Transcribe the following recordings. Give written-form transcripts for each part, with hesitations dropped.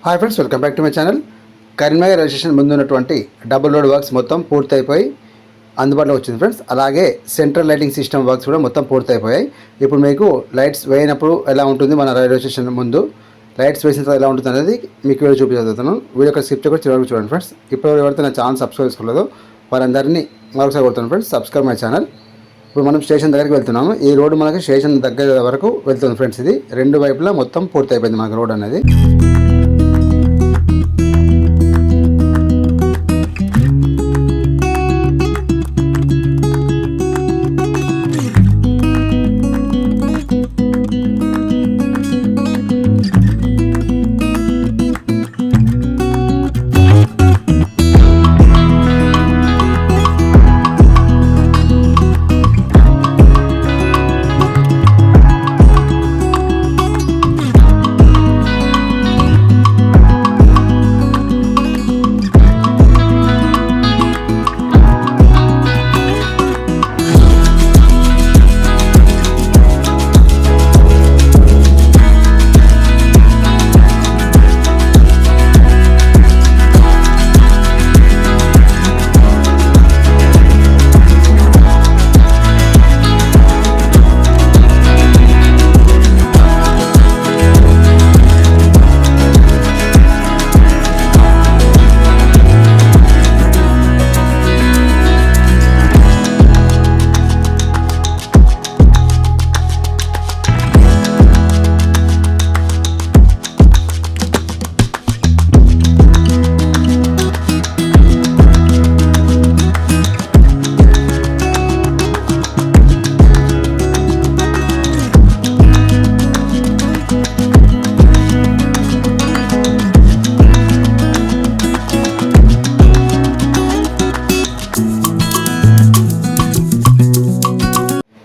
Hi friends, welcome back to my channel. Karimnagar railway station ముందు ఉన్నటువంటి double road works మొత్తం పూర్తయిపోయి అందుబాటులో వచ్చింది ఫ్రెండ్స్. అలాగే సెంట్రల్ లైటింగ్ సిస్టమ్ వర్క్స్ కూడా మొత్తం పూర్తయిపోయాయి. ఇప్పుడు మీకు లైట్స్ వేయినప్పుడు ఎలా ఉంటుంది, మన రైల్వే స్టేషన్ ముందు లైట్స్ వేసిన తర్వాత ఎలా ఉంటుంది అనేది మీకు వీడియో చూపించబోతున్నాను. వీడియో ఒక స్క్రిప్ట్ కూడా చివరికి చూడండి ఫ్రెండ్స్. ఇప్పుడు ఎవరైతే నా ఛానల్ సబ్స్క్రైబ్ చేసుకోలేదో వారందరినీ మరొకసారి కొడుతున్నాను ఫ్రెండ్స్, సబ్స్క్రైబ్ మై ఛానల్. ఇప్పుడు మనం స్టేషన్ దగ్గరికి వెళ్తున్నాము. ఈ రోడ్డు మనకి స్టేషన్ దగ్గర వరకు వెళ్తుంది ఫ్రెండ్స్. ఇది రెండు వైపులా మొత్తం పూర్తయిపోయింది మనకు రోడ్ అనేది.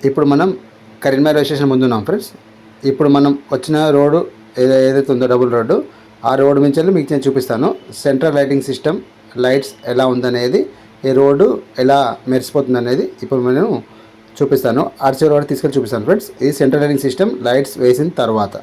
ఇప్పుడు మనం కరీంనగర్ రైల్వే స్టేషన్ ముందు ఉన్నాం ఫ్రెండ్స్. ఇప్పుడు మనం వచ్చిన రోడ్డు ఏదైతే ఉందో డబుల్ రోడ్డు, ఆ రోడ్డు నుంచి మీకు నేను చూపిస్తాను. సెంట్రల్ లైటింగ్ సిస్టమ్ లైట్స్ ఎలా ఉందనేది, ఈ రోడ్డు ఎలా మెరిసిపోతుంది అనేది ఇప్పుడు నేను చూపిస్తాను. ఆర్సీ రోడ్ తీసుకెళ్ళి చూపిస్తాను ఫ్రెండ్స్. ఈ సెంట్రల్ లైటింగ్ సిస్టమ్ లైట్స్ వేసిన తర్వాత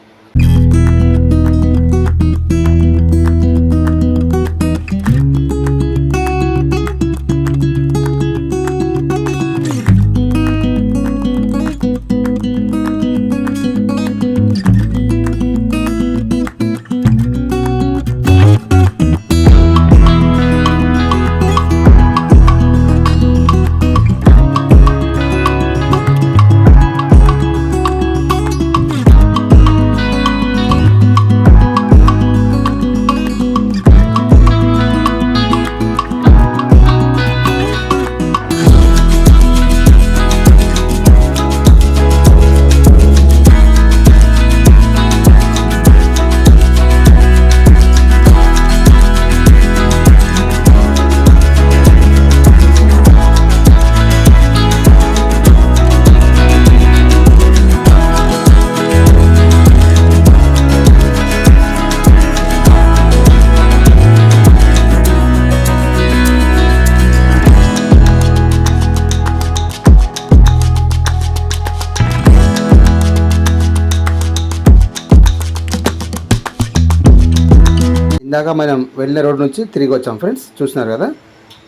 ఇందాక మనం వెళ్ళిన రోడ్ నుంచి తిరిగి వచ్చాం ఫ్రెండ్స్, చూస్తున్నారు కదా.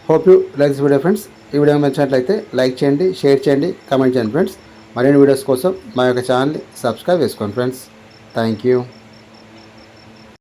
Hope you like this video friends. ఈ వీడియో నచ్చినట్లయితే లైక్ చేయండి, షేర్ చేయండి, కామెంట్ చేయండి ఫ్రెండ్స్. మరిన్ని వీడియోస్ కోసం మా యొక్క ఛానల్ని సబ్స్క్రైబ్ చేసుకోండి ఫ్రెండ్స్. Thank you.